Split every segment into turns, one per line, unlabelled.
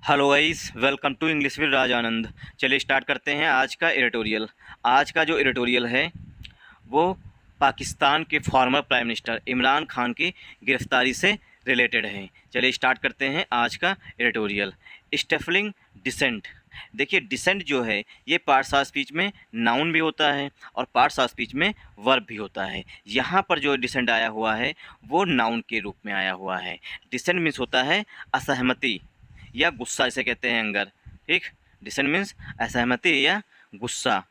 Hello guys, welcome to English with Raj Anand. चलिए start करते हैं आज का एडिटोरियल। आज का जो एडिटोरियल है वो पाकिस्तान के farmer prime minister Imran Khan की गिरफ्तारी से रिलेटेड है। चलिए स्टार्ट करते हैं आज का एडिटोरियल। स्टेफलिंग डिसेंट। देखिए, डिसेंट जो है ये पार्ट्स ऑफ स्पीच में नाउन भी होता है और पार्ट्स ऑफ स्पीच में वर्ब भी होता है। यहाँ पर जो डिसेंट आया हुआ है वो नाउन के रूप में आया हुआ है। डिसेंट मीन्स होता है असहमति या गुस्सा, इसे कहते हैं एंगर। ठीक, डिसेंट मीन्स असहमति या गुस्सा।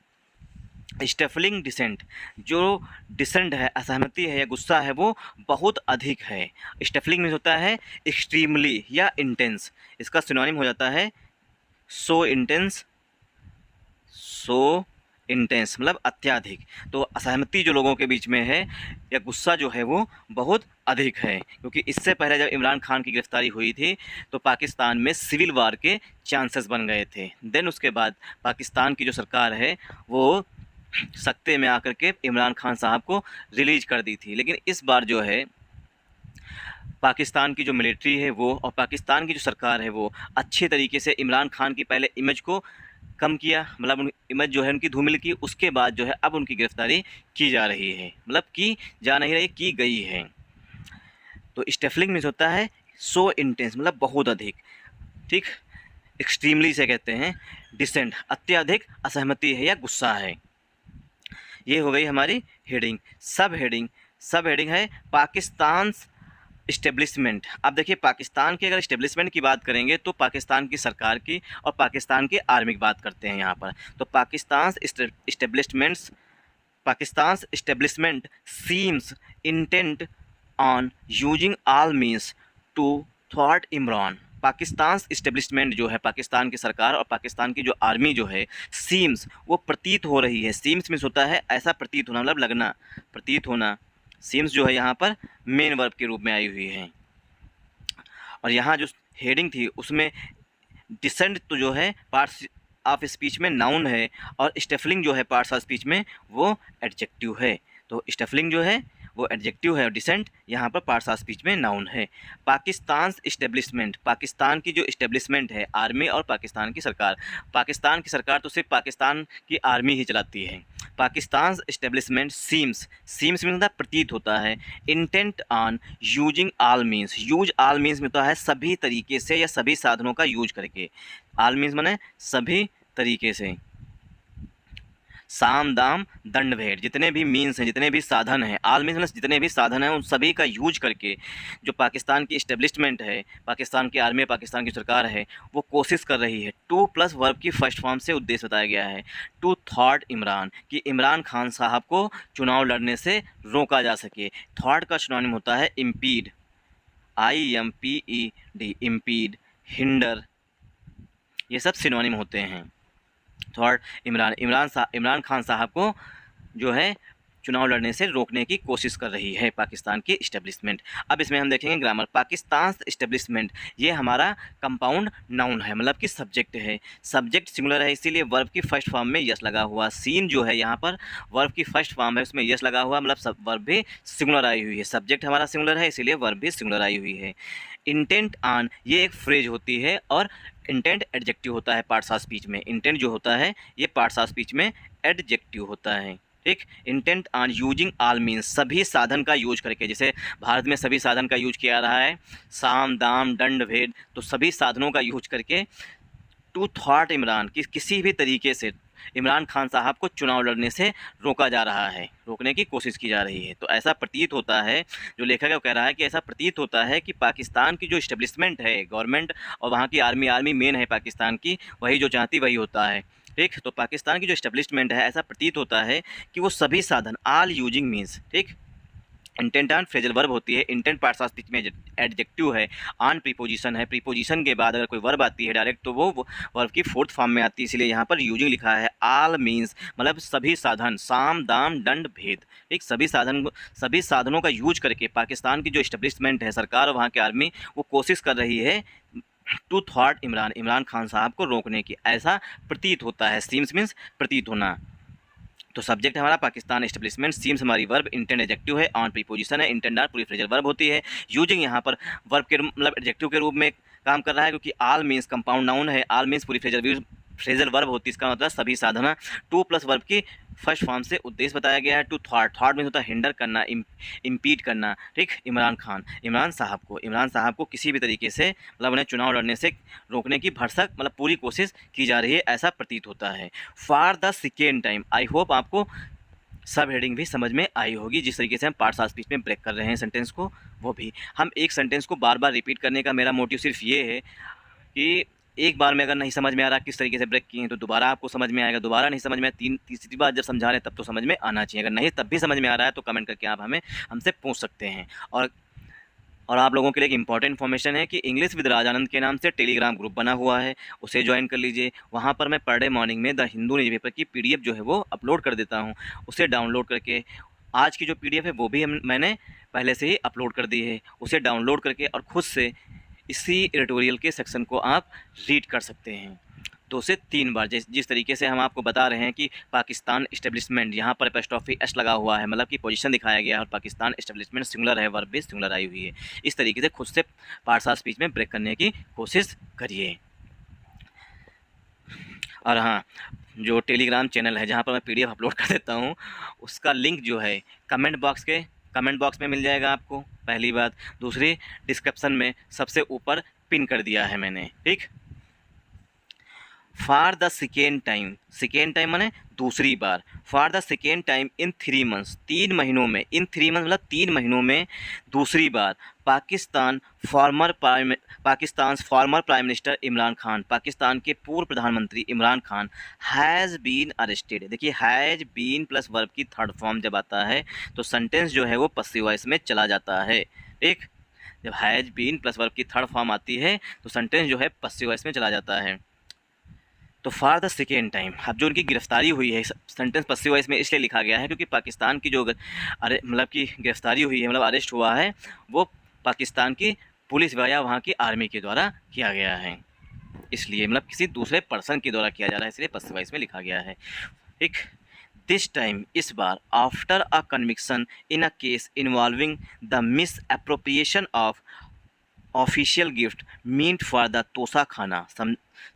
स्टेफलिंग डिसेंट, जो डिसेंट है, असहमति है या गुस्सा है, वो बहुत अधिक है। स्टेफलिंग मीन्स होता है एक्सट्रीमली या इंटेंस। इसका सिनोनिम हो जाता है सो इंटेंस, सो इंटेंस मतलब अत्यधिक। तो असहमति जो लोगों के बीच में है या गुस्सा जो है वो बहुत अधिक है, क्योंकि इससे पहले जब इमरान खान की गिरफ्तारी हुई थी तो पाकिस्तान में सिविल वार के चांसेस बन गए थे। देन उसके बाद पाकिस्तान की जो सरकार है वो सत्ते में आकर के इमरान खान साहब को रिलीज कर दी थी। लेकिन इस बार जो है पाकिस्तान की जो मिलिट्री है वो और पाकिस्तान की जो सरकार है वो अच्छे तरीके से इमरान खान की पहले इमेज को कम किया, मतलब इमेज जो है उनकी धूमिल की। उसके बाद जो है अब उनकी गिरफ्तारी की जा रही है, मतलब की जा नहीं रही, की गई है। तो स्टेफलिंग मीन्स होता है सो इंटेंस, मतलब बहुत अधिक। ठीक, एक्सट्रीमली से कहते हैं। डिसेंट, अत्यधिक असहमति है या गुस्सा है। ये हो गई हमारी हेडिंग। सब हेडिंग है पाकिस्तान इस्टेब्लिशमेंट। अब देखिए, पाकिस्तान की अगर इस्टेब्लिशमेंट की बात करेंगे तो पाकिस्तान की सरकार की और पाकिस्तान की आर्मी की बात करते हैं यहाँ पर। तो Pakistan establishment seems intent on using all means to थ्वाट इमरान। पाकिस्तान इस्टेब्लिशमेंट जो है, पाकिस्तान की सरकार और पाकिस्तान की जो आर्मी जो है, सीम्स वो प्रतीत हो रही है। सीम्स मीन्स होता है ऐसा प्रतीत होना, मतलब लगना, प्रतीत होना। सीम्स जो है यहाँ पर मेन वर्ब के रूप में आई हुई है। और यहाँ जो हेडिंग थी उसमें डिसेंट तो जो है पार्ट्स ऑफ स्पीच में नाउन है और स्टेफलिंग जो है पार्ट्स ऑफ स्पीच में वो एडजेक्टिव है। तो स्टेफलिंग जो है वो एडजेक्टिव है और डिसेंट यहाँ पर पार्ट्स ऑफ स्पीच में नाउन है। पाकिस्तान इस्टेब्लिशमेंट, पाकिस्तान की जो इस्टेब्लिशमेंट है, आर्मी और पाकिस्तान की सरकार तो सिर्फ पाकिस्तान की आर्मी ही चलाती है। पाकिस्तान इस्टेब्लिशमेंट सीम्स मीन्स प्रतीत होता है। Intent on using all means, use all means में होता है सभी तरीके से या सभी साधनों का यूज करके। ऑल मीन्स माने सभी तरीके से। साम दाम दंड भेद, जितने भी मीन्स हैं, जितने भी साधन हैं, ऑल मीन्स जितने भी साधन हैं उन सभी का यूज करके जो पाकिस्तान की इस्टेब्लिशमेंट है, पाकिस्तान की आर्मी, पाकिस्तान की सरकार है, वो कोशिश कर रही है। टू प्लस वर्ब की फर्स्ट फॉर्म से उद्देश्य बताया गया है। टू थॉट इमरान, कि इमरान खान साहब को चुनाव लड़ने से रोका जा सके। थॉट का सिनोनिम होता है इम्पीड, IMPED, इम्पीड, हिंडर, ये सब सिनोनिम होते हैं। थर्ड, इमरान खान साहब को जो है चुनाव लड़ने से रोकने की कोशिश कर रही है पाकिस्तान की इस्टेब्लिशमेंट। अब इसमें हम देखेंगे ग्रामर। पाकिस्तान इस्टेब्लिशमेंट ये हमारा कंपाउंड नाउन है, मतलब कि सब्जेक्ट है। सब्जेक्ट सिंगुलर है, इसीलिए वर्ब की फर्स्ट फॉर्म में यस लगा हुआ। सीन जो है यहाँ पर वर्ब की फर्स्ट फॉर्म है, उसमें यस लगा हुआ, मतलब वर्ब भी सिंगुलर आई हुई है। सब्जेक्ट हमारा सिंगुलर है, इसीलिए वर्ब भी सिंगुलर आई हुई है। इंटेंट ऑन ये एक फ्रेज होती है और इंटेंट एडजेक्टिव होता है पार्ट्स ऑफ स्पीच में। इंटेंट जो होता है ये पार्ट्स ऑफ स्पीच में एडजेक्टिव होता है। ठीक, intent on using all means, सभी साधन का यूज करके। जैसे भारत में सभी साधन का यूज किया रहा है, साम दाम दंड भेद, तो सभी साधनों का यूज करके टू थॉट इमरान, किसी भी तरीके से इमरान खान साहब को चुनाव लड़ने से रोका जा रहा है, रोकने की कोशिश की जा रही है। तो ऐसा प्रतीत होता है, जो लेखक है वो कह रहा है कि ऐसा प्रतीत होता है कि पाकिस्तान की जो इस्टेब्लिशमेंट है, गवर्नमेंट, और वहाँ की आर्मी मेन है पाकिस्तान की, वही जो चाहती वही होता है। ठीक, तो पाकिस्तान की जो इस्टेब्लिशमेंट है, ऐसा प्रतीत होता है कि वो सभी साधन, ऑल यूजिंग मीन्स, ठीक, इंटेंट ऑन फ्रेजल वर्ब होती है। इंटेंट पार्ट्स ऑफ स्पीच में एडजेक्टिव है। ऑन प्रीपोजिशन है, प्रीपोजिशन के बाद अगर कोई वर्ब आती है डायरेक्ट तो वो वर्ब की फोर्थ फॉर्म में आती है, इसलिए यहाँ पर यूजिंग लिखा है। ऑल मीन्स मतलब सभी साधन, साम दाम दंड भेद। ठीक, सभी साधनों का यूज करके पाकिस्तान की जो इस्टेब्लिशमेंट है, सरकार और वहाँ की आर्मी, वो कोशिश कर रही है टू थॉट इमरान खान साहब को रोकने की, ऐसा प्रतीत होता है। सीम्स मीन्स प्रतीत होना। तो सब्जेक्ट हमारा पाकिस्तान एस्टेब्लिशमेंट, सीम्स हमारी वर्ब, इंटेंट एडजेक्टिव है, ऑन प्रीपोजिशन है, इंटेंट पूरी फ्रेजल वर्ब होती है। यूजिंग यहाँ पर वर्ब के मतलब एडजेक्टिव के रूप में काम कर रहा है, क्योंकि आल मीन्स कंपाउंड नाउन है, आल मीन्स पूरी फ्रेजल वर्ब होती है, इसका मतलब सभी साधना। टू प्लस वर्ब की फर्स्ट फॉर्म से उद्देश्य बताया गया है। टू थॉट मीन्स होता है हिंडर करना, इम्पीड करना, ठीक। इमरान साहब को किसी भी तरीके से मतलब उन्हें चुनाव लड़ने से रोकने की भरसक मतलब पूरी कोशिश की जा रही है, ऐसा प्रतीत होता है। For the second time, I hope आपको सब हेडिंग भी समझ में आई होगी। जिस तरीके से हम पार्ट्स ऑफ स्पीच में ब्रेक कर रहे हैं सेंटेंस को, वो भी हम एक सेंटेंस को बार बार रिपीट करने का मेरा मोटिव सिर्फ ये है कि एक बार में अगर नहीं समझ में आ रहा किस तरीके से ब्रेक किए हैं तो दोबारा आपको समझ में आएगा, दोबारा नहीं समझ में तीसरी बार जब समझा रहे हैं तब तो समझ में आना चाहिए। अगर नहीं तब भी समझ में आ रहा है तो कमेंट करके आप हमसे पूछ सकते हैं। और आप लोगों के लिए एक इंपॉर्टेंट इन्फॉर्मेशन है कि इंग्लिश विद राजानंद के नाम से टेलीग्राम ग्रुप बना हुआ है, उसे ज्वाइन कर लीजिए। वहाँ पर मैं पर डे मॉर्निंग में द हिंदू न्यूज़पेपर की PDF जो है वो अपलोड कर देता हूँ। उसे डाउनलोड करके आज की जो PDF है वो भी मैंने पहले से ही अपलोड कर दी है। उसे डाउनलोड करके और ख़ुद से इसी एडिटोरियल के सेक्शन को आप रीड कर सकते हैं 2 से 3 बार। जिस तरीके से हम आपको बता रहे हैं कि पाकिस्तान एस्टेब्लिशमेंट, यहाँ पर एपोस्ट्रोफी एस लगा हुआ है, मतलब कि पोजीशन दिखाया गया है, और पाकिस्तान एस्टेब्लिशमेंट सिंगुलर है, वर्ब भी सिंगुलर आई हुई है। इस तरीके से खुद से पार्ट्स ऑफ स्पीच में ब्रेक करने की कोशिश करिए। और हाँ, जो टेलीग्राम चैनल है जहाँ पर मैं PDF अपलोड कर देता हूँ, उसका लिंक जो है कमेंट बॉक्स में मिल जाएगा आपको, पहली बात। दूसरी, डिस्क्रिप्शन में सबसे ऊपर पिन कर दिया है मैंने, ठीक। फॉर द सेकेंड टाइम माने दूसरी बार। For the second time in 3 months, 3 महीनों में, इन 3 मंथ मतलब 3 महीनों में दूसरी बार Pakistan former prime minister Imran Khan, Pakistan के पूर्व प्रधानमंत्री Imran Khan has been arrested. देखिए, हैज़ बीन प्लस वर्ब की थर्ड फॉर्म जब आता है तो सेंटेंस जो है वो पसिव वॉइस में चला जाता है, ठीक। जब हैज़ बीन प्लस वर्ब की थर्ड फॉर्म आती है तो सेंटेंस जो है पसिव वॉइस में चला जाता है। तो फॉर द सेकेंड टाइम, अब जो उनकी गिरफ्तारी हुई है, सेंटेंस पसिव वॉइस में इसलिए लिखा गया है क्योंकि पाकिस्तान की जो मतलब कि गिरफ्तारी हुई है, मतलब अरेस्ट हुआ है, वो पाकिस्तान की पुलिस या वहाँ की आर्मी के द्वारा किया गया है, इसलिए मतलब किसी दूसरे पर्सन के द्वारा किया जा रहा है, इसलिए पसिव वॉइस में लिखा गया है, ठीक। दिस टाइम, इस बार, after a conviction in a case involving the misappropriation of official gift meant for the Tosha Khana.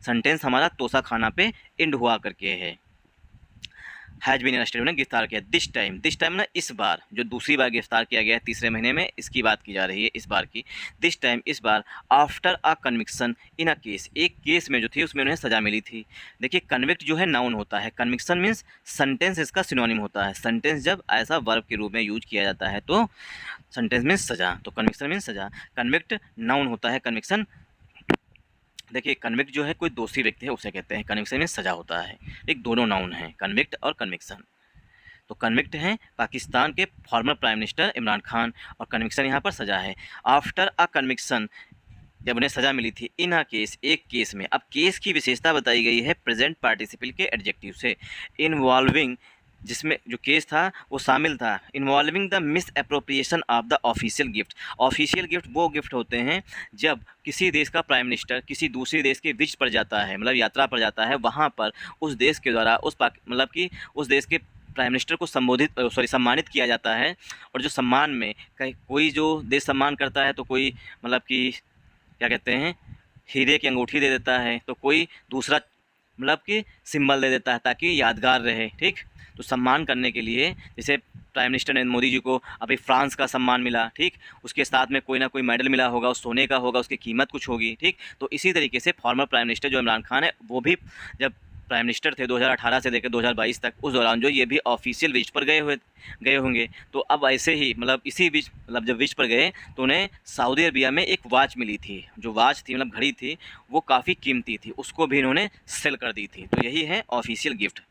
Sentence हमारा तोसा खाना पे एंड हुआ करके है। हैज बीन अरेस्टेड, उन्हें गिरफ्तार किया। दिस टाइम ना इस बार, जो दूसरी बार गिरफ्तार किया गया है तीसरे महीने में, इसकी बात की जा रही है इस बार की। दिस टाइम, इस बार, after a conviction in a case, एक केस में जो थी उसमें उन्हें सज़ा मिली थी। देखिए, कन्विक्ट जो है नाउन होता है, कन्विक्शन मीन्स सेंटेंस इसका सिनोनिम होता है। सेंटेंस जब ऐसा वर्ब के रूप में यूज किया जाता है तो सेंटेंस मीन्स सज़ा, तो कन्विक्शन मीन्स सज़ा। कन्विक्ट नाउन होता है, कन्विक्शन, देखिए कन्विक्ट जो है कोई दोषी व्यक्ति है उसे कहते हैं, कन्विक्शन में सज़ा होता है, एक दोनों नाउन हैं, कन्विक्ट और कन्विक्शन। तो कन्विक्ट हैं पाकिस्तान के farmer prime minister Imran Khan, और कन्विक्शन यहाँ पर सज़ा है। आफ्टर अ कन्विक्शन, जब उन्हें सज़ा मिली थी, इन अ केस, एक केस में। अब केस की विशेषता बताई गई है प्रेजेंट पार्टिसिपल के एडजेक्टिव से। इन्वॉल्विंग, जिसमें जो केस था वो शामिल था, involving the miss appropriation of the official gift. Official gift वो गिफ्ट होते हैं जब किसी देश का प्राइम मिनिस्टर किसी दूसरे देश के विजिट पर जाता है, मतलब यात्रा पर जाता है, वहाँ पर उस देश के द्वारा मतलब कि उस देश के प्राइम मिनिस्टर को सम्मानित किया जाता है। और जो सम्मान में कोई जो देश सम्मान करता है तो कोई मतलब कि क्या कहते हैं, हीरे की अंगूठी दे देता है, तो कोई दूसरा मतलब कि सिंबल दे देता है ताकि यादगार रहे, ठीक। तो सम्मान करने के लिए, जैसे प्राइम मिनिस्टर नरेंद्र मोदी जी को अभी फ्रांस का सम्मान मिला, ठीक, उसके साथ में कोई ना कोई मेडल मिला होगा, उस सोने का होगा, उसकी कीमत कुछ होगी, ठीक। तो इसी तरीके से फॉर्मर प्राइम मिनिस्टर जो इमरान खान है, वो भी जब प्राइम मिनिस्टर थे 2018 से लेकर 2022 तक, उस दौरान जो ये भी ऑफिशियल विजिट पर गए होंगे। तो अब ऐसे ही मतलब इसी बीच, मतलब जब विजिट पर गए तो उन्हें सऊदी अरबिया में एक वॉच मिली थी, जो वॉच थी मतलब घड़ी थी, वो काफ़ी कीमती थी, उसको भी इन्होंने सेल कर दी थी। तो यही है ऑफिशियल गिफ्ट।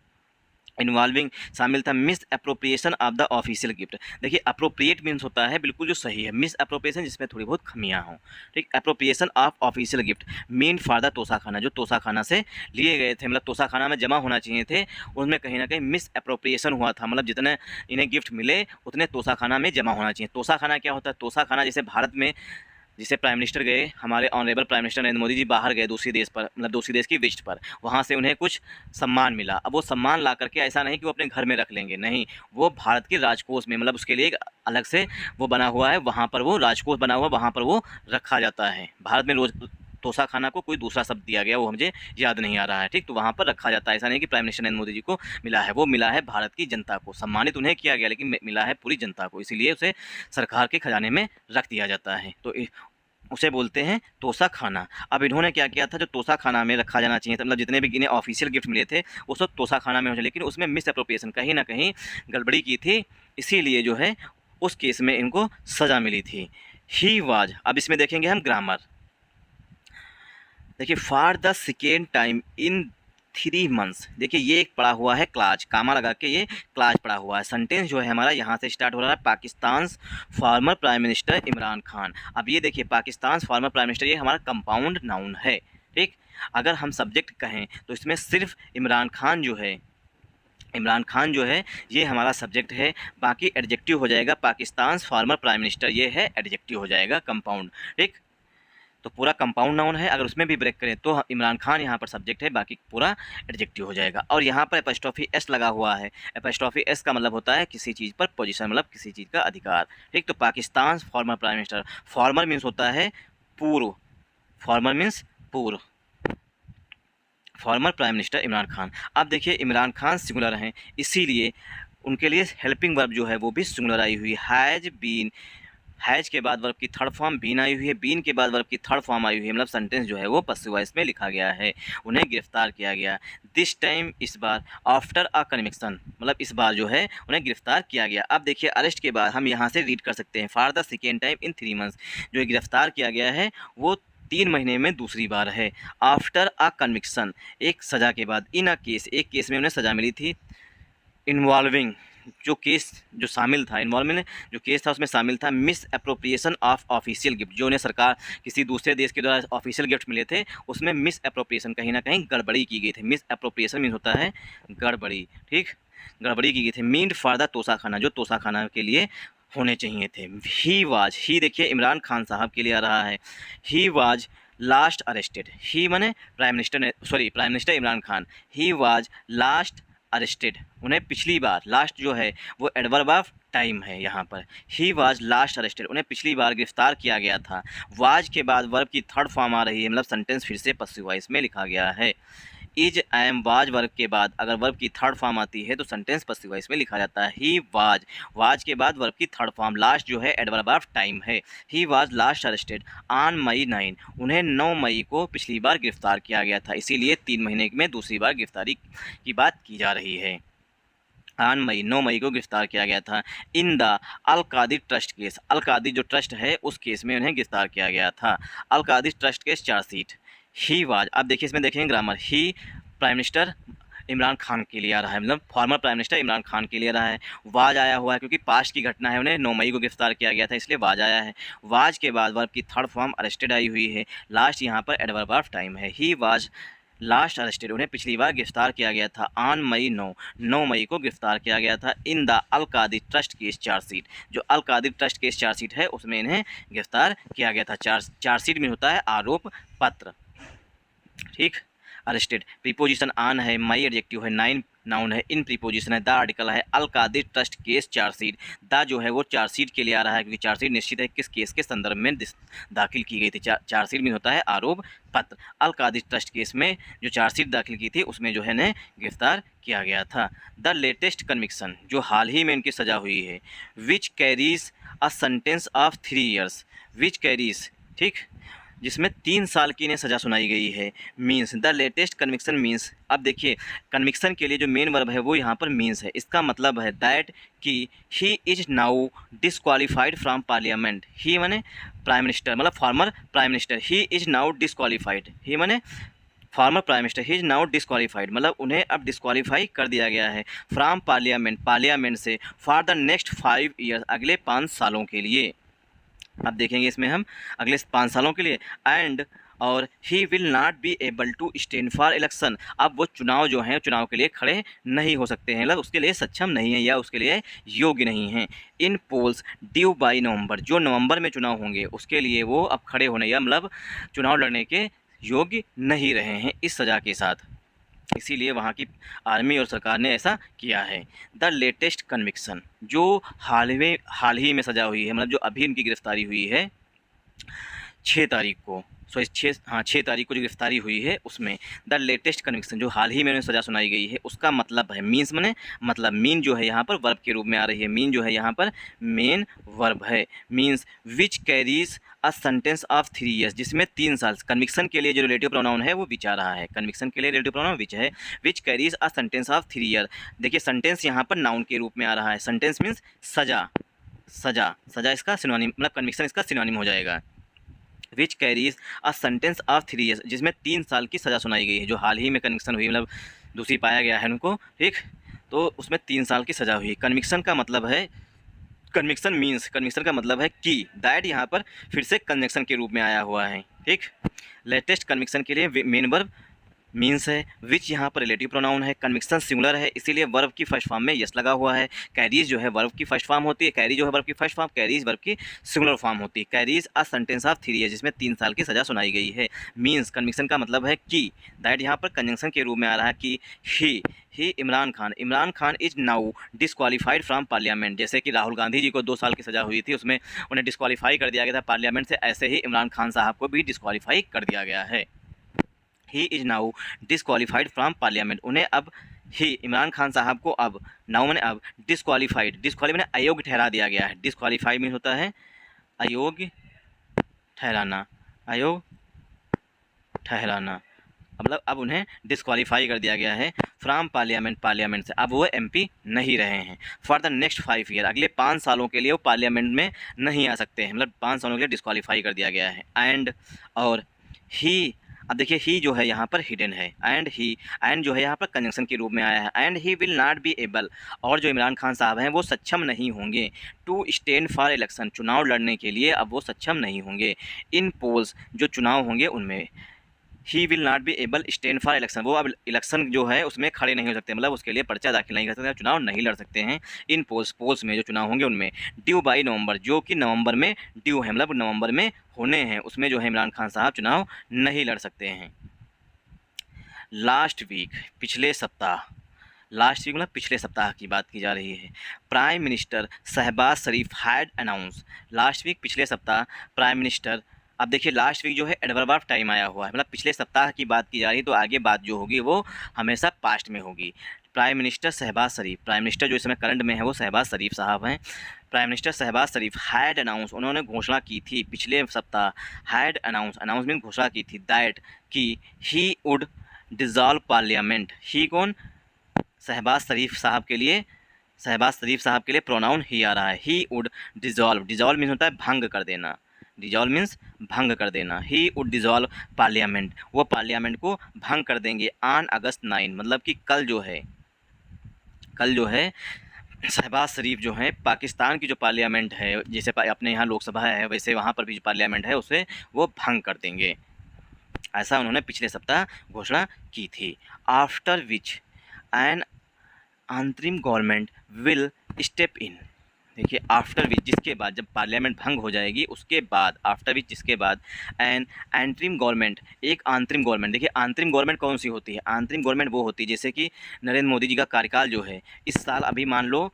इन्वॉल्विंग शामिल था miss appropriation of the official gift. देखिए, अप्रोप्रिएट मीन्स होता है बिल्कुल जो सही है, मिस अप्रोप्रिएशन जिसमें थोड़ी बहुत खमियाँ हों, ठीक। Appropriation of official gift mean for the Tosha Khana, जो तोसा खाना से लिए गए थे, मतलब तोसा खाना में जमा होना चाहिए थे, उनमें कहीं ना कहीं मिस अप्रोप्रिएशन हुआ था, मतलब जितने इन्हें गिफ्ट मिले उतने तोसा खाना में जमा होना चाहिए। तोसा खाना क्या होता है? तोसा खाना जैसे भारत में जिसे प्राइम मिनिस्टर गए, हमारे honourable prime minister Narendra Modi ji बाहर गए दूसरी देश पर, मतलब दूसरी देश की विजिट पर, वहाँ से उन्हें कुछ सम्मान मिला। अब वो सम्मान ला करके ऐसा नहीं कि वो अपने घर में रख लेंगे, नहीं, वो भारत के राजकोष में, मतलब उसके लिए एक अलग से वो बना हुआ है, वहाँ पर वो राजकोष बना हुआ, वहाँ पर वो रखा जाता है। भारत में रोज तोसा खाना को कोई दूसरा शब्द दिया गया, वो मुझे याद नहीं आ रहा है, ठीक। तो वहाँ पर रखा जाता है, ऐसा नहीं कि प्राइम मिनिस्टर नरेंद्र मोदी जी को मिला है, वो मिला है भारत की जनता को, सम्मानित उन्हें किया गया लेकिन मिला है पूरी जनता को, इसीलिए उसे सरकार के खजाने में रख दिया जाता है। तो उसे बोलते हैं तोसा खाना। अब इन्होंने क्या किया था, जो तोसा खाना में रखा जाना चाहिए था, मतलब जितने भी इन्हें ऑफिशियल गिफ्ट मिले थे वो सब तोसा खाना में हो जाए, लेकिन उसमें मिस अप्रोप्रिएशन कहीं ना कहीं गड़बड़ी की थी, इसीलिए जो है उस केस में इनको सज़ा मिली थी। ही वाज, अब इसमें देखेंगे हम ग्रामर। देखिए, for the second time in 3 months, देखिए ये एक पड़ा हुआ है क्लाज, कामा लगा के ये क्लाज पड़ा हुआ है। सेंटेंस जो है हमारा यहाँ से स्टार्ट हो रहा है, Pakistan former prime minister Imran Khan. अब ये देखिए, पाकिस्तान फॉर्मर प्राइम मिनिस्टर, ये हमारा कंपाउंड नाउन है, ठीक। अगर हम सब्जेक्ट कहें तो इसमें सिर्फ इमरान खान जो है, इमरान खान जो है ये हमारा सब्जेक्ट है, बाकी एडजेक्टिव हो जाएगा पाकिस्तान फॉर्मर प्राइम मिनिस्टर, ये है एडजेक्टिव हो जाएगा कंपाउंड, ठीक। तो पूरा कंपाउंड नाउन है, अगर उसमें भी ब्रेक करें तो इमरान खान यहाँ पर सब्जेक्ट है, बाकी पूरा एडजेक्टिव हो जाएगा। और यहाँ पर एपोस्ट्रोफी एस लगा हुआ है, एपोस्ट्रोफी एस का मतलब होता है किसी चीज़ पर पोजीशन, मतलब किसी चीज़ का अधिकार, ठीक। तो Pakistan former prime minister, farmer means होता है पूर्व, फॉर्मर मीन्स पूर्व, farmer prime minister Imran Khan. अब देखिए इमरान खान सिंगुलर हैं, इसीलिए उनके लिए हेल्पिंग वर्ब जो है वो भी सिंगुलर आई हुई है, हैज़ बीन, हैज के बाद वर्ब की थर्ड फॉर्म बीन आई हुई है, बीन के बाद वर्ब की थर्ड फॉर्म आई हुई है, मतलब सेंटेंस जो है वो पसिव वॉइस में लिखा गया है। उन्हें गिरफ्तार किया गया, दिस टाइम, इस बार, आफ्टर अ कन्विक्शन, मतलब इस बार जो है उन्हें गिरफ्तार किया गया। अब देखिए अरेस्ट के बाद हम यहाँ से रीड कर सकते हैं, for the second time in 3 months, जो गिरफ्तार किया गया है वो 3 महीने में दूसरी बार है। आफ्टर अ कन्विक्शन, एक सज़ा के बाद, इन अ केस, एक केस में उन्हें सज़ा मिली थी, इन्वॉल्विंग, जो केस जो शामिल था, इन्वॉल्वमेंट जो केस था उसमें शामिल था miss appropriation of official gift, जो उन्हें सरकार किसी दूसरे देश के द्वारा ऑफिशियल गिफ्ट मिले थे, उसमें मिस अप्रोप्रिएशन, कहीं ना कहीं गड़बड़ी की गई थी। मिस अप्रोप्रिएशन मीन होता है गड़बड़ी, ठीक, गड़बड़ी की गई थी। Meant for the Tosha Khana, जो तोसा खाना के लिए होने चाहिए थे। ही वाज, ही देखिए इमरान खान साहब के लिए आ रहा है, ही वाज लास्ट अरेस्टेड, ही माने prime minister, sorry prime minister Imran Khan, he was last arrested, उन्हें पिछली बार, लास्ट जो है वो एडवर्ब ऑफ टाइम है यहाँ पर, ही वाज लास्ट अरेस्टेड, उन्हें पिछली बार गिरफ्तार किया गया था। वाज के बाद वर्ब की थर्ड फॉर्म आ रही है, मतलब सेंटेंस फिर से पसिव वॉइस में लिखा गया है। इज एम वाज वर्ब के बाद अगर वर्ब की थर्ड फॉर्म आती है तो सेंटेंस पसिव वॉइस में लिखा जाता है। ही वाज, वाज के बाद वर्ब की थर्ड फॉर्म, लास्ट जो है एडवर्ब ऑफ टाइम है। He was last arrested on May 9, उन्हें 9 मई को पिछली बार गिरफ्तार किया गया था, इसीलिए 3 महीने में दूसरी बार गिरफ्तारी की बात की जा रही है। 9 मई को गिरफ्तार किया गया था। In the Al Qadir trust case, Al Qadir जो ट्रस्ट है उस केस में उन्हें गिरफ्तार किया गया था। Al Qadir trust case chargesheet. He was, अब देखिए इसमें देखेंगे grammar, he prime minister Imran Khan के लिए आ रहा है, मतलब former prime minister Imran Khan के लिए आ रहा है। वाज आया हुआ है क्योंकि पास्ट की घटना है, उन्हें 9 मई को गिरफ्तार किया गया था, इसलिए वाज आया है। वाज के बाद वर्ब की थर्ड फॉर्म अरेस्टेड आई हुई है, लास्ट यहाँ पर एडवर्ब ऑफ टाइम है। ही वाज लास्ट अरेस्टेड, उन्हें पिछली बार गिरफ्तार किया गया था। ऑन May 9 मई को गिरफ्तार किया गया था। In the Al Qadir trust case chargesheet, जो Al Qadir trust case chargesheet है उसमें इन्हें गिरफ्तार किया गया था। चार्जशीट में होता है आरोप पत्र, ठीक। अरेस्टेड प्रीपोजिशन ऑन है, मई एडजेक्टिव है, 9 नाउन है, इन प्रीपोजिशन है, द आर्टिकल है, Al Qadir trust case chargesheet, the जो है वो चार्जशीट के लिए आ रहा है क्योंकि चार्जशीट निश्चित है किस केस के संदर्भ में दाखिल की गई थी। चार्जशीट में होता है आरोप पत्र। अल कादिर ट्रस्ट केस में जो चार्जशीट दाखिल की थी उसमें जो है इन्हें गिरफ्तार किया गया था। द लेटेस्ट कन्विक्शन, जो हाल ही में इनकी सज़ा हुई है, which carries a sentence of 3 years, which carries, ठीक, जिसमें 3 साल की इन्हें सज़ा सुनाई गई है। Means, the latest conviction means, अब देखिए कन्विक्शन के लिए जो मेन वर्ब है वो यहाँ पर मीन्स है, इसका मतलब है दैट कि he is now disqualified from parliament. He माने प्राइम मिनिस्टर, मतलब former prime minister, he is now disqualified, he माने former prime minister, he is now disqualified, मतलब उन्हें अब डिसक्वालीफाई कर दिया गया है फ्रॉम पार्लियामेंट, पार्लियामेंट से, फॉर द नेक्स्ट 5 ईयर्स, अगले 5 सालों के लिए। अब देखेंगे इसमें हम अगले 5 सालों के लिए। एंड और he will not be able to stand for election, अब वो चुनाव जो हैं चुनाव के लिए खड़े नहीं हो सकते हैं, मतलब उसके लिए सक्षम नहीं है या उसके लिए योग्य नहीं हैं। इन पोल्स ड्यू बाई नवंबर, जो नवंबर में चुनाव होंगे उसके लिए वो अब खड़े होने या मतलब चुनाव लड़ने के योग्य नहीं रहे हैं इस सज़ा के साथ, इसीलिए वहाँ की आर्मी और सरकार ने ऐसा किया है। द लेटेस्ट कन्विक्शन, जो हाल ही में सज़ा हुई है, मतलब जो अभी इनकी गिरफ्तारी हुई है 6 तारीख को, सो इस 6 तारीख को जो गिरफ्तारी हुई है उसमें द लेटेस्ट कन्विक्शन, जो हाल ही में उन्हें सज़ा सुनाई गई है, उसका मतलब है मीन्स मने मतलब मीन जो है यहाँ पर वर्ब के रूप में आ रही है। मीन जो है यहाँ पर मेन वर्ब है। Means which carries a sentence of 3 years, जिसमें 3 साल। कन्विक्शन के लिए जो रिलेटिव प्रोनाउन है वो विच आ रहा है। कन्विक्शन के लिए रिलेटिव प्रोनाउन विच है। Which carries a sentence of 3 year. देखिए सेंटेंस यहाँ पर नाउन के रूप में आ रहा है। सेंटेंस मीन्स सजा, सजा, सजा इसका सिनोनिम, मतलब कन्विक्शन इसका सिनोनिम हो जाएगा। Which carries a sentence of 3 years, जिसमें 3 साल की सज़ा सुनाई गई है। जो हाल ही में कन्विक्शन हुई, मतलब दोषी पाया गया है उनको, ठीक, तो उसमें 3 साल की सज़ा हुई। कन्विक्शन का मतलब है, कन्विक्शन मीन्स, कन्विक्शन का मतलब है कि। दैट यहाँ पर फिर से कंजंक्शन के रूप में आया हुआ है, ठीक। लेटेस्ट कन्विक्शन के लिए मेन वर्ब मीन्स है। विच यहाँ पर रिलेटिव प्रोनाउन है। कन्विक्शन सिंगुलर है, इसीलिए वर्ब की फर्स्ट फॉर्म में यस लगा हुआ है। कैरीज जो है वर्ब की फर्स्ट फॉर्म होती है। कैरी जो है वर्ब की फर्स्ट फॉर्म, कैरीज वर्ब की सिंगुलर फॉर्म होती है। Carries a sentence of 3 years, जिसमें 3 साल की सज़ा सुनाई गई है। मीन्स कन्विक्शन का मतलब है कि। दैट यहाँ पर कंजंक्शन के रूप में आ रहा है कि he Imran Khan is now disqualified from parliament. जैसे कि राहुल गांधी जी को 2 साल की सज़ा हुई थी, उसमें उन्हें डिस्क्वालीफाई कर दिया गया था पार्लियामेंट से, ऐसे ही इमरान खान साहब को भी डिस्क्वालीफाई कर दिया गया है। He is now disqualified from parliament. उन्हें अब, ही इमरान खान साहब को अब, नाउ मैंने अब, डिस्क्वालीफाइड, डिस्क्वाली मैंने अयोग्य ठहरा दिया गया है। डिस्क्वालीफाइड मीन होता है अयोग्य ठहराना, अयोग्य ठहराना, मतलब अब उन्हें डिस्क्वालीफाई कर दिया गया है फ्रॉम पार्लियामेंट, पार्लियामेंट से। अब वो एमपी नहीं रहे हैं फॉर द नेक्स्ट 5 ईयर, अगले 5 सालों के लिए वो पार्लियामेंट में नहीं आ सकते हैं, मतलब 5 सालों के लिए डिस्क्वालीफाई कर दिया गया है। एंड और ही, अब देखिए ही जो है यहाँ पर हिडन है। एंड जो है यहाँ पर कंजंक्शन के रूप में आया है। And he will not be able, और जो इमरान खान साहब हैं वो सक्षम नहीं होंगे टू स्टैंड फॉर इलेक्शन, चुनाव लड़ने के लिए अब वो सक्षम नहीं होंगे। इन पोल्स, जो चुनाव होंगे उनमें। ही will not be able stand for election, वो अब इलेक्शन जो है उसमें खड़े नहीं हो सकते, मतलब उसके लिए पर्चा दाखिल नहीं कर सकते, चुनाव नहीं लड़ सकते हैं। इन पोल्स में जो चुनाव होंगे उनमें। ड्यू बाई नवंबर, जो कि नवंबर में ड्यू है, मतलब नवंबर में होने हैं, उसमें जो है इमरान खान साहब चुनाव नहीं लड़ सकते हैं। लास्ट वीक, पिछले सप्ताह, लास्ट वीक मतलब पिछले सप्ताह की बात की जा रही है। Prime minister Shahbaz Sharif had announce, last week पिछले सप्ताह प्राइम मिनिस्टर। अब देखिए लास्ट वीक जो है एडवर्ब ऑफ टाइम आया हुआ है, मतलब पिछले सप्ताह की बात की जा रही है, तो आगे बात जो होगी वो हमेशा पास्ट में होगी। प्राइम मिनिस्टर शहबाज शरीफ, प्राइम मिनिस्टर जो इस समय करंट में है वो शहबाज शरीफ साहब हैं। Prime minister Shahbaz Sharif had announce, उन्होंने घोषणा की थी पिछले सप्ताह। हैड अनाउंस, अनाउंस मीन घोषणा की थी। दैट कि ही वुड डिसॉल्व पार्लियामेंट। ही कौन? शहबाज शरीफ साहब के लिए, शहबाज शरीफ साहब के लिए प्रोनाउन ही आ रहा है। He would dissolve, dissolve means होता है भंग कर देना, डिसॉल्व मीन्स भंग कर देना। ही वुड डिसॉल्व पार्लियामेंट, वो पार्लियामेंट को भंग कर देंगे ऑन अगस्त 9, मतलब कि कल जो है, कल जो है शहबाज शरीफ जो है पाकिस्तान की जो पार्लियामेंट है, जैसे अपने यहाँ लोकसभा है वैसे वहाँ पर भी जो पार्लियामेंट है उसे वो भंग कर देंगे, ऐसा उन्होंने पिछले सप्ताह घोषणा की थी। आफ्टर विच एन अंतरिम गवर्नमेंट विल स्टेप इन। देखिए आफ्टर विच, जिसके बाद, जब पार्लियामेंट भंग हो जाएगी उसके बाद, आफ्टर विच जिसके बाद, एन एंट्रीम गवर्नमेंट, एक अंतरिम गवर्नमेंट। देखिए अंतरिम गवर्नमेंट कौन सी होती है? अंतरिम गवर्नमेंट वो होती है जैसे कि नरेंद्र मोदी जी का कार्यकाल जो है इस साल, अभी मान लो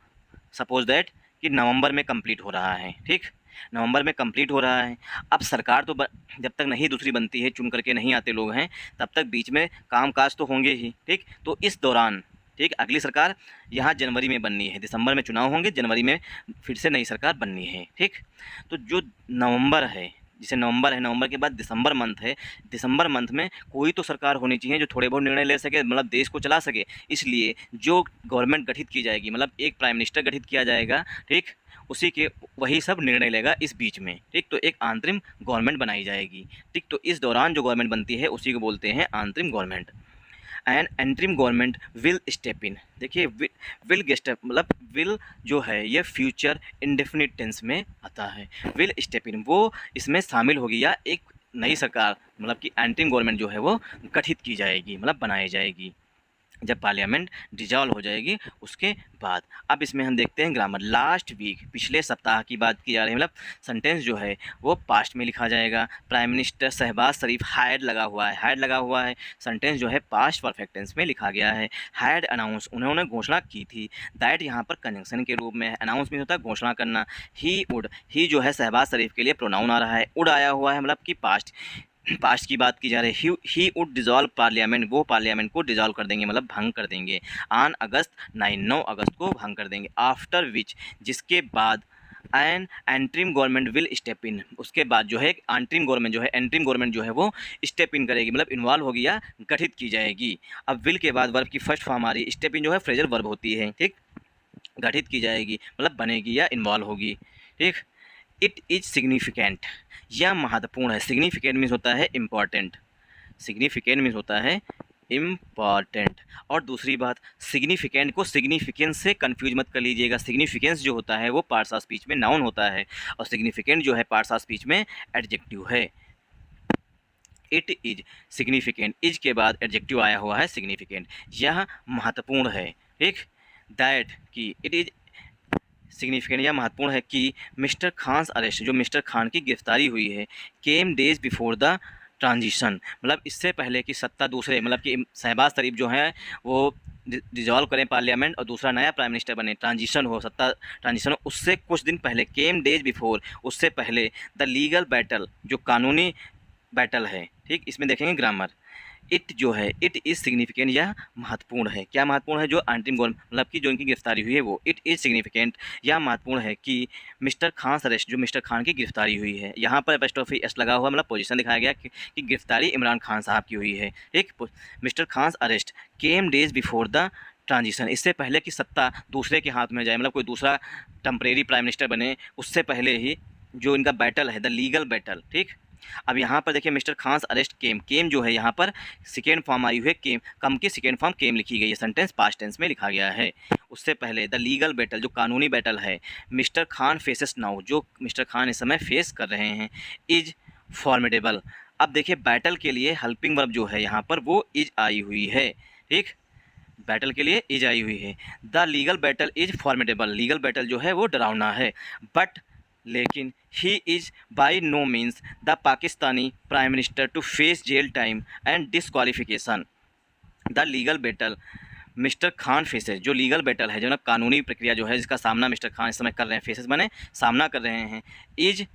सपोज दैट कि नवंबर में कंप्लीट हो रहा है, ठीक, नवंबर में कंप्लीट हो रहा है। अब सरकार तो जब तक नहीं दूसरी बनती है, चुन करके नहीं आते लोग हैं, तब तक बीच में कामकाज तो होंगे ही, ठीक। तो इस दौरान, ठीक, अगली सरकार यहाँ जनवरी में बननी है, दिसंबर में चुनाव होंगे, जनवरी में फिर से नई सरकार बननी है, ठीक। तो जो नवंबर है, जैसे नवंबर है, नवंबर के बाद दिसंबर मंथ है, दिसंबर मंथ में कोई तो सरकार होनी चाहिए जो थोड़े बहुत निर्णय ले सके, मतलब देश को चला सके। इसलिए जो गवर्नमेंट गठित की जाएगी, मतलब एक प्राइम मिनिस्टर गठित किया जाएगा, ठीक, उसी के वही सब निर्णय लेगा इस बीच में, ठीक। तो एक अंतरिम गवर्नमेंट बनाई जाएगी, ठीक। तो इस दौरान जो गवर्नमेंट बनती है उसी को बोलते हैं अंतरिम government. And interim government will step इन। देखिए विल स्टेप, मतलब विल जो है ये फ्यूचर इंडेफिनिट टेंस में आता है। विल स्टेप इन वो इसमें शामिल होगी, या एक नई सरकार, मतलब कि एंट्रीम गवर्नमेंट जो है वो गठित की जाएगी, मतलब बनाई जाएगी जब पार्लियामेंट डिजॉल्व हो जाएगी उसके बाद। अब इसमें हम देखते हैं ग्रामर। लास्ट वीक, पिछले सप्ताह की बात की जा रही है, मतलब सेंटेंस जो है वो पास्ट में लिखा जाएगा। Prime minister Shahbaz Sharif had लगा हुआ है, हैड लगा हुआ है, सेंटेंस जो है पास्ट परफेक्ट टेंस में लिखा गया है। हैड अनाउंस, उन्होंने घोषणा की थी। दैट यहाँ पर कंजंक्शन के रूप में है। अनाउंस में होता है घोषणा करना। ही वुड, ही जो है शहबाज शरीफ के लिए प्रोनाउन आ रहा है, उड आया हुआ है, मतलब कि पास्ट, पास्ट की बात की जा रही है, ही वुड डिजॉल्व पार्लियामेंट, वो पार्लियामेंट को डिजॉल्व कर देंगे, मतलब भंग कर देंगे। ऑन अगस्त 9 अगस्त को भंग कर देंगे। आफ्टर विच, जिसके बाद an interim government will step in, उसके बाद जो है एंट्रीम गवर्नमेंट जो है, एंट्रीम गवर्नमेंट जो है वो स्टेप इन करेगी, मतलब इन्वॉल्व होगी या गठित की जाएगी। अब विल के बाद वर्ब की फर्स्ट फॉर्म आ रही है, स्टेप इन जो है फ्रेजल वर्ब होती है, ठीक, गठित की जाएगी मतलब बनेगी या इन्वॉल्व होगी, ठीक। इट इज सिग्निफिकेंट, यह महत्वपूर्ण है। सिग्निफिकेंट मीन्स होता है इम्पॉर्टेंट, सिग्निफिकेंट मीन्स होता है इम्पॉर्टेंट। और दूसरी बात, सिग्निफिकेंट को सिग्निफिकेंस से कंफ्यूज मत कर लीजिएगा। सिग्निफिकेंस जो होता है वो पार्ट्स ऑफ स्पीच में नाउन होता है और सिग्निफिकेंट जो है पार्ट्स ऑफ स्पीच में एडजेक्टिव है। इट इज सिग्निफिकेंट, इज के बाद एडजेक्टिव आया हुआ है सिग्निफिकेंट, यह महत्वपूर्ण है, ठीक। दैट कि इट इज सिग्निफिकेंट, यह महत्वपूर्ण है कि मिस्टर खान्स अरेस्ट, जो मिस्टर खान की गिरफ्तारी हुई है, केम डेज बिफोर द ट्रांजिशन, मतलब इससे पहले कि सत्ता दूसरे, मतलब कि शहबाज शरीफ जो है वो डिजॉल्व करें पार्लियामेंट और दूसरा नया प्राइम मिनिस्टर बने, ट्रांजिशन हो, सत्ता ट्रांजिशन हो, उससे कुछ दिन पहले, केम डेज बिफोर, उससे पहले द लीगल बैटल, जो कानूनी बैटल है, ठीक। इसमें देखेंगे ग्रामर। इट जो है, इट इज़ सिग्निफिकेंट, यह महत्वपूर्ण है। क्या महत्वपूर्ण है? जो अंतरिम गवर्नमेंट मतलब कि जो इनकी गिरफ्तारी हुई है वो, इट इज़ सिग्निफिकेंट, यह महत्वपूर्ण है कि मिस्टर खान अरेस्ट, जो मिस्टर खान की गिरफ्तारी हुई है, यहाँ पर एपोस्ट्रोफी एस लगा हुआ, मतलब पोजीशन दिखाया गया कि गिरफ्तारी इमरान खान साहब की हुई है, एक mister Khan arrest came days before the transition, इससे पहले कि सत्ता दूसरे के हाथ में जाए, मतलब कोई दूसरा टेम्परेरी प्राइम मिनिस्टर बने, उससे पहले ही जो इनका बैटल है, द लीगल बैटल, ठीक। अब यहाँ पर देखिए मिस्टर खान अरेस्ट केम, केम जो है यहाँ पर सेकेंड फॉर्म आई हुई है, केम, कम की सेकेंड फॉर्म केम लिखी गई है, सेंटेंस पास्ट टेंस में लिखा गया है। उससे पहले द लीगल बैटल, जो कानूनी बैटल है, मिस्टर खान फेसेस नाउ, जो मिस्टर खान इस समय फेस कर रहे हैं, इज फॉर्मिडेबल। अब देखिए बैटल के लिए हेल्पिंग वर्ब जो है यहाँ पर वो इज आई हुई है, ठीक, बैटल के लिए इज आई हुई है। The legal battle is formidable, legal battle जो है वो डरावना है, बट लेकिन he is by no means the Pakistani prime minister to face jail time and disqualification. The legal battle mister Khan faces, जो लीगल बैटल है, जो ना कानूनी प्रक्रिया जो है जिसका सामना मिस्टर खान इस समय कर रहे हैं, फेसेस बने सामना कर रहे हैं, इज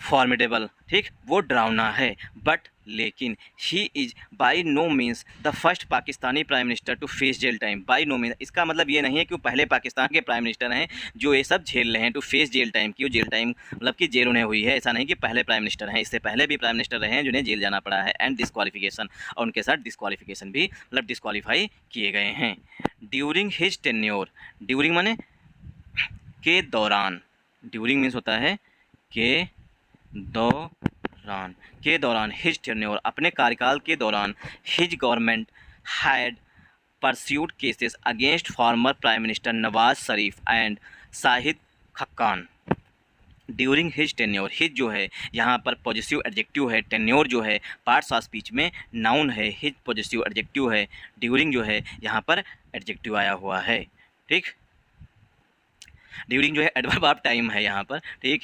फॉर्मिडेबल, ठीक, वो डरावना है, बट लेकिन he is by no means the first Pakistani prime minister to face jail time. By no means इसका मतलब ये नहीं है कि वो पहले पाकिस्तान के प्राइम मिनिस्टर हैं जो ये सब झेल रहे हैं, टू फेस जेल टाइम, की जेल टाइम मतलब कि जेल उन्हें हुई है, ऐसा नहीं कि पहले प्राइम मिनिस्टर हैं, इससे पहले भी प्राइम मिनिस्टर रहे हैं जिन्हें जेल जाना पड़ा है, एंड डिसक्वालिफिकेशन, और उनके साथ डिसक्वालिफिकेशन भी मतलब डिसक्वालीफाई किए गए हैं। ड्यूरिंग हिज टेन्योर, ड्यूरिंग माने के दौरान, ड्यूरिंग मीन्स होता है के दौरान, के दौरान, हिज टेन्योर, अपने कार्यकाल के दौरान, his government had pursued cases against former prime minister Nawaz Sharif and Shahid Khaqan. During his tenure, his जो है यहाँ पर पॉजिटिव एडजेक्टिव है, टेन्योर जो है पार्ट्स ऑफ स्पीच में नाउन है, हिज पॉजिटिव एडजेक्टिव है, ड्यूरिंग जो है यहाँ पर एडजेक्टिव आया हुआ है, ठीक। ड्यूरिंग जो है एडवर्ब ऑफ टाइम है यहाँ पर, ठीक,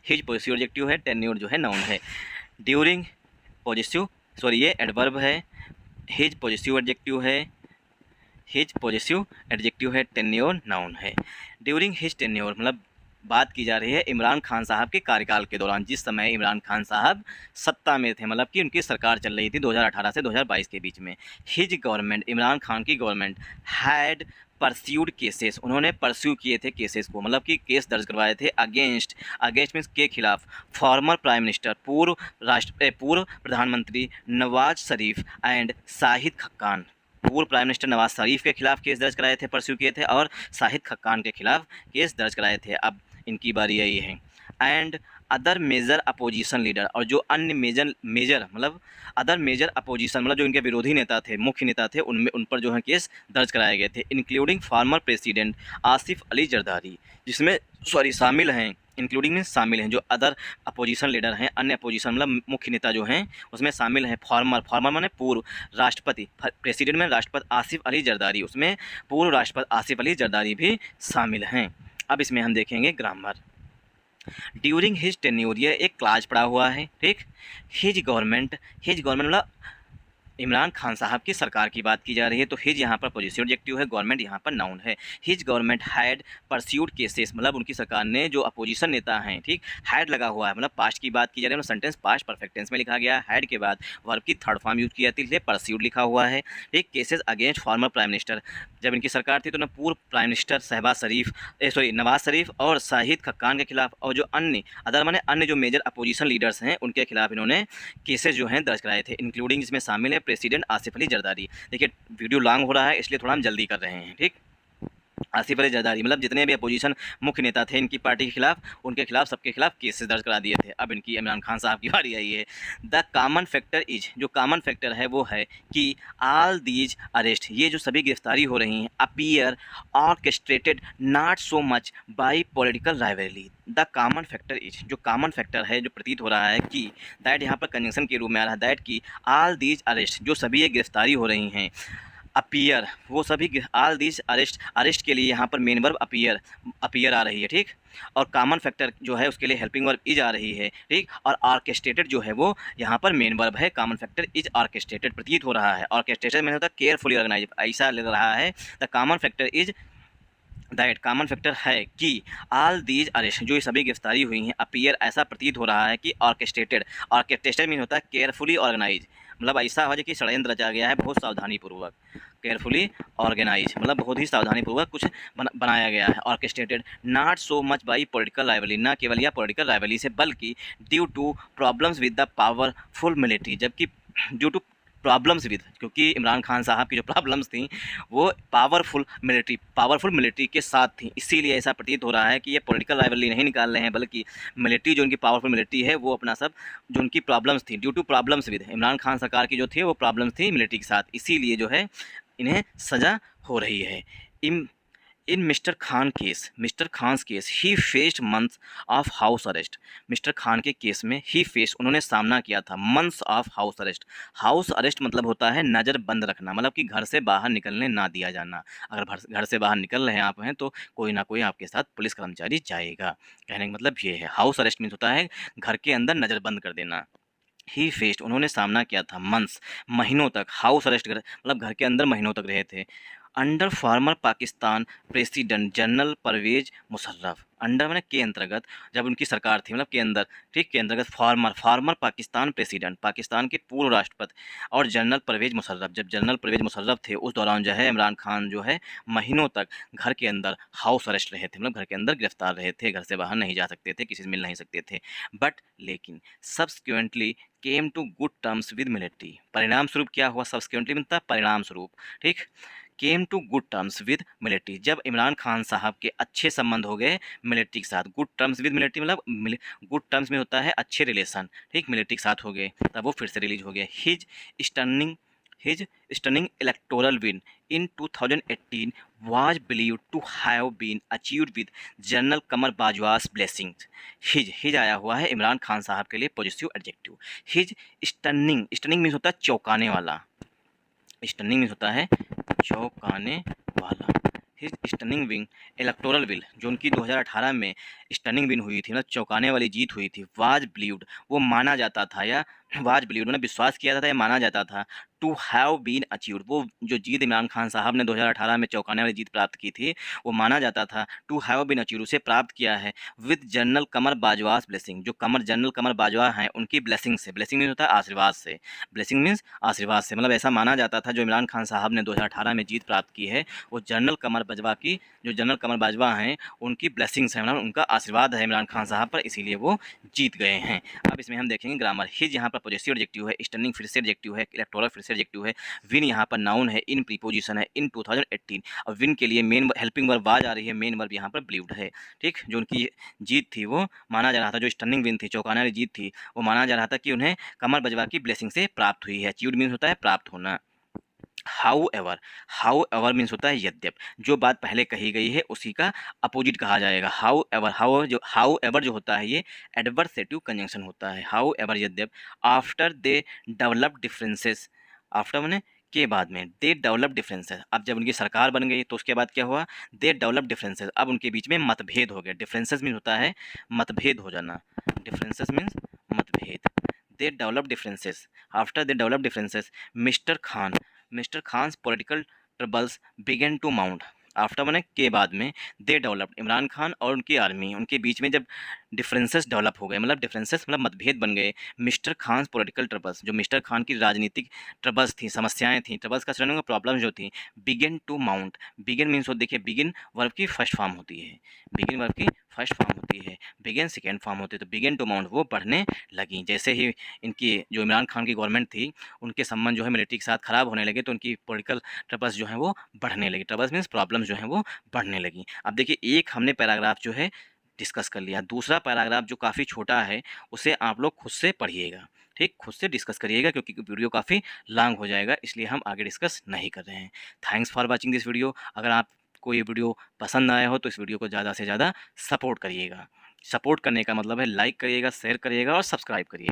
हिज पॉजिटिव एडजेक्टिव है, टेन्योर जो है नाउन है। ड्यूरिंग पॉजिटिव, सॉरी ये एडवर्ब है, हिज पॉजिटिव एडजेक्टिव है, हिज पॉजिटिव एडजेक्टिव है, टेन्योर नाउन है। ड्यूरिंग हिज टेन्योर मतलब बात की जा रही है इमरान खान साहब के कार्यकाल के दौरान, जिस समय इमरान खान साहब सत्ता में थे, मतलब कि उनकी सरकार चल रही थी 2018 से 2022 के बीच में। हिज गवर्नमेंट, इमरान खान की गवर्नमेंट, हैड परस्यूड केसेस, उन्होंने परस्यू किए थे केसेस को, मतलब कि केस दर्ज करवाए थे अगेंस्ट, अगेंस्ट मीन्स के खिलाफ, फॉर्मर प्राइम मिनिस्टर, पूर्व प्रधानमंत्री नवाज शरीफ एंड शाहिद खक्कान, पूर्व प्राइम मिनिस्टर नवाज शरीफ के खिलाफ केस दर्ज कराए थे, परस्यू किए थे, और शाहिद खक्कान के खिलाफ केस दर्ज कराए थे। अब इनकी बारी आई है। And other major opposition leader, और जो अन्य मेजर मतलब अदर मेजर अपोजिशन मतलब जो इनके विरोधी नेता थे, मुख्य नेता थे, उनमें उन पर जो है केस दर्ज कराए गए थे, including former president Asif Ali Zardari, जिसमें शामिल हैं, इंक्लूडिंग में शामिल हैं, जो अदर अपोजिशन लीडर हैं, अन्य अपोजिशन मतलब मुख्य नेता जो हैं उसमें शामिल हैं फॉर्मर माने पूर्व राष्ट्रपति, प्रेसिडेंट में राष्ट्रपति आसिफ अली जरदारी, उसमें पूर्व राष्ट्रपति आसिफ अली जरदारी भी शामिल हैं। अब इसमें हम देखेंगे ग्रामर। ड्यूरिंग हिज टेन्योर, ये एक क्लाज पड़ा हुआ है, ठीक। हिज गवर्नमेंट मतलब इमरान खान साहब की सरकार की बात की जा रही है, तो हिज यहाँ पर पॉजिटिव एडजेक्टिव है, गवर्नमेंट यहाँ पर नाउन है। His government had pursued cases, मतलब उनकी सरकार ने जो अपोजिशन नेता हैं, ठीक, हैड लगा हुआ है, मतलब पास्ट की बात की जा रही है, सेंटेंस पास्ट परफेक्ट टेंस में लिखा गया है। हैड के बाद वर्ब की थर्ड फॉर्म यूज की जाती है, इसलिए परस्यूड लिखा हुआ है। ठीक, cases against former prime minister, जब इनकी सरकार थी तो ना पूर्व प्राइम मिनिस्टर शहबाज शरीफ नवाज शरीफ और शाहिद खक्कान के खिलाफ, और जो अन्य जो मेजर अपोजिशन लीडर्स हैं उनके खिलाफ इन्होंने केसेस जो हैं दर्ज कराए थे, इंक्लूडिंग इसमें शामिल है प्रेसिडेंट आसिफ अली जरदारी। देखिए वीडियो लॉन्ग हो रहा है इसलिए थोड़ा हम जल्दी कर रहे हैं। ठीक, आसिफ अली जरदारी मतलब जितने भी अपोजिशन मुख्य नेता थे इनकी पार्टी के खिलाफ, उनके खिलाफ सबके खिलाफ केसेस दर्ज करा दिए थे। अब इनकी इमरान खान साहब की बारी आई है। द कॉमन फैक्टर इज, जो कॉमन फैक्टर है वो है कि ऑल दीज अरेस्ट, ये जो सभी गिरफ्तारी हो रही हैं, appear orchestrated not so much by political rivalry. The common factor is, जो कॉमन फैक्टर है जो प्रतीत हो रहा है कि, दैट यहाँ पर कंजंक्शन के रूप में आ रहा है, दैट की ऑल दीज अरेस्ट, जो सभी ये गिरफ्तारी हो रही हैं, अपीयर वो सभी ऑल दिस अरेस्ट के लिए यहाँ पर मेन वर्ब अपीयर आ रही है। ठीक, और कॉमन फैक्टर जो है उसके लिए हेल्पिंग वर्ब इज आ रही है। ठीक, और ऑर्केस्ट्रेटेड जो है वो यहाँ पर मेन वर्ब है। कॉमन फैक्टर इज ऑर्केस्ट्रेटेड प्रतीत हो रहा है। ऑर्केस्ट्रेटेड में होता है केयरफुली ऑर्गेनाइज, ऐसा लग रहा है। The common factor is, that common factor है कि ऑल दीज अरेस्ट, जो ये सभी गिरफ्तारी हुई हैं, अपीयर ऐसा प्रतीत हो रहा है कि ऑर्केस्ट्रेटेड मीन होता है केयरफुली ऑर्गेनाइज, मतलब ऐसा हो कि षड्यंत्र रचा गया है बहुत सावधानीपूर्वक। केयरफुली ऑर्गेनाइज मतलब बहुत ही सावधानीपूर्वक कुछ बनाया गया है। Orchestrated not so much by political rivalry, ना केवल या पॉलिटिकल राइवली से, बल्कि due to problems with the powerful military, जबकि ड्यू टू प्रॉब्लम्स विद, क्योंकि इमरान खान साहब की जो प्रॉब्लम्स थी वो पावरफुल मिलिट्री के साथ थी, इसीलिए ऐसा प्रतीत हो रहा है कि ये पॉलिटिकल राइवलरी नहीं निकाल रहे हैं, बल्कि मिलिट्री जो उनकी पावरफुल मिलिट्री है वो अपना सब जो उनकी प्रॉब्लम्स थी, due to problems with, Imran Khan सरकार की जो थी वो प्रॉब्लम्स थी मिलिट्री के साथ, इसीलिए जो है इन्हें सज़ा हो रही है। In mister Khan's case he faced months of house arrest. Mister Khan के केस में उन्होंने सामना किया था months of house arrest. House arrest मतलब होता है नज़र बंद रखना, मतलब कि घर से बाहर निकलने ना दिया जाना। अगर घर से बाहर निकल रहे हैं आप हैं तो कोई ना कोई आपके साथ पुलिस कर्मचारी जाएगा, कहने का मतलब ये है। हाउस अरेस्ट मीन्स होता है घर के अंदर नज़र बंद कर देना। ही फेस्ड उन्होंने सामना किया था मंथ्स महीनों तक, हाउस अरेस्ट मतलब घर के अंदर महीनों तक रहे थे, under former Pakistan president general Parvez Musharraf. Under मैंने के अंतर्गत, जब उनकी सरकार थी मतलब के अंदर, ठीक, के अंतर्गत फॉर्मर पाकिस्तान प्रेसिडेंट, पाकिस्तान के पूर्व राष्ट्रपति, और जनरल परवेज मुशर्रफ, जब जनरल परवेज मुशर्रफ थे उस दौरान जो है इमरान खान जो है महीनों तक घर के अंदर हाउस अरेस्ट रहे थे, मतलब घर के अंदर गिरफ्तार रहे थे, घर से बाहर नहीं जा सकते थे, किसी से मिल नहीं सकते थे। बट लेकिन subsequently came to good terms with military, परिणाम स्वरूप क्या हुआ, सब्सिक्वेंटली मतलब परिणाम स्वरूप, ठीक, came to good terms with military, जब इमरान खान साहब के अच्छे संबंध हो गए मिलिट्री के साथ। गुड टर्म्स विद मिलिट्री मतलब गुड टर्म्स में होता है अच्छे रिलेशन, ठीक, मिलिट्री के साथ हो गए, तब वो फिर से रिलीज हो गया। His stunning electoral win in 2018 was believed to have been achieved with general Qamar Bajwa's blessings। His आया हुआ है इमरान खान साहब के लिए positive adjective. His stunning means होता है चौंकाने वाला, स्टनिंग मीन्स होता है चौंकाने वाला। His stunning win electoral will, जो उनकी 2018 में स्टनिंग विन हुई थी, मतलब चौंकाने वाली जीत हुई थी, वाज बिलीव्ड वो माना जाता था, या वाज बिलीव्ड उन्होंने विश्वास किया था या माना जाता था, टू हैव बीन अचीव्ड वो जो जीत इमरान खान साहब ने 2018 में चौंकाने वाली जीत प्राप्त की थी वो माना जाता था, टू हैव बीन अचीव्ड उसे प्राप्त किया है विद जनरल कमर बाजवा's ब्लेसिंग, जो जनरल कमर बाजवा हैं उनकी ब्लेसिंग से। ब्लेसिंग मीन्स होता है आशीर्वाद से, ब्लेसिंग मीन्स आशीर्वाद से, मतलब ऐसा माना जाता था जो इमरान खान साहब ने 2018 में जीत प्राप्त की है वो जनरल कमर बाजवा हैं उनकी ब्लेसिंग्स हैं, मतलब उनका आशीर्वाद है इमरान खान साहब पर, इसीलिए वो जीत गए हैं। अब इसमें हम देखेंगे ग्रामर। हिज यहाँ पर पॉजिटिव एडजेक्टिव है, स्टनिंग फिर से एडजेक्टिव है, इलेक्टोरल फिर से एडजेक्टिव है, विन यहाँ पर नाउन है, इन प्रीपोजिशन है, इन 2018, और विन के लिए मेन हेल्पिंग वर्ब वाज आ रही है, मेन वर्ब यहाँ पर बिलीव्ड है, ठीक, जो उनकी जीत थी वो माना जा रहा था, जो स्टनिंग विन थी चौंकाने वाली जीत थी वो माना जा रहा था कि उन्हें कमर बाजवा की ब्लेसिंग से प्राप्त हुई है। अचीव्ड मीन्स होता है प्राप्त होना। हाउ एवर मीन्स होता है यद्यप, जो बात पहले कही गई है उसी का अपोजिट कहा जाएगा। हाउ एवर जो होता है ये एडवर्सेटिव कंजंक्शन होता है। हाउ एवर यद्यप, after they develop differences, after मैंने के बाद में, दे डेवलप डिफरेंसेस, अब जब उनकी सरकार बन गई तो उसके बाद क्या हुआ, दे डेवलप डिफरेंसेस, अब उनके बीच में मतभेद हो गए। डिफरेंसेस मीन्स होता है मतभेद हो जाना, डिफरेंसेस मीन्स मतभेद। They develop differences, after they develop differences, mister Khan's political troubles began to mount. After मैंने के बाद में दे डेवलप, इमरान खान और उनकी आर्मी, उनके बीच में जब डिफरेंसेस डेवलप हो गए, मतलब डिफरेंसेस मतलब मतभेद बन गए, मिस्टर खान्स पॉलिटिकल ट्रबल्स, जो मिस्टर खान की राजनीतिक ट्रबल्स थी, समस्याएं थी, ट्रबल्स का सरेंडिंग प्रॉब्लम जो थी, begin to mount. Begin means हो, देखिए बिगिन वर्ब की फर्स्ट फॉर्म होती है, बिगिन वर्ब की फर्स्ट फॉर्म होती है, बिगिन सेकेंड फॉर्म होती है, तो बिगिन टू माउंट वो बढ़ने लगी। जैसे ही इनकी जो इमरान खान की गवर्नमेंट थी, उनके संबंध जो है मिलिट्री के साथ खराब होने लगे, तो उनकी पॉलिटिकल ट्रबल्स जो है वो बढ़ने लगी। ट्रबल्स मीन्स प्रॉब्लम जो है वो बढ़ने लगी। अब देखिए एक हमने पैराग्राफ जो है डिस्कस कर लिया, दूसरा पैराग्राफ जो काफ़ी छोटा है उसे आप लोग खुद से पढ़िएगा, ठीक, खुद से डिस्कस करिएगा, क्योंकि वीडियो काफ़ी लॉन्ग हो जाएगा, इसलिए हम आगे डिस्कस नहीं कर रहे हैं। Thanks for watching this video. अगर आपको ये वीडियो पसंद आया हो तो इस वीडियो को ज़्यादा से ज़्यादा सपोर्ट करिएगा। सपोर्ट करने का मतलब है लाइक करिएगा, शेयर करिएगा और सब्सक्राइब करिएगा।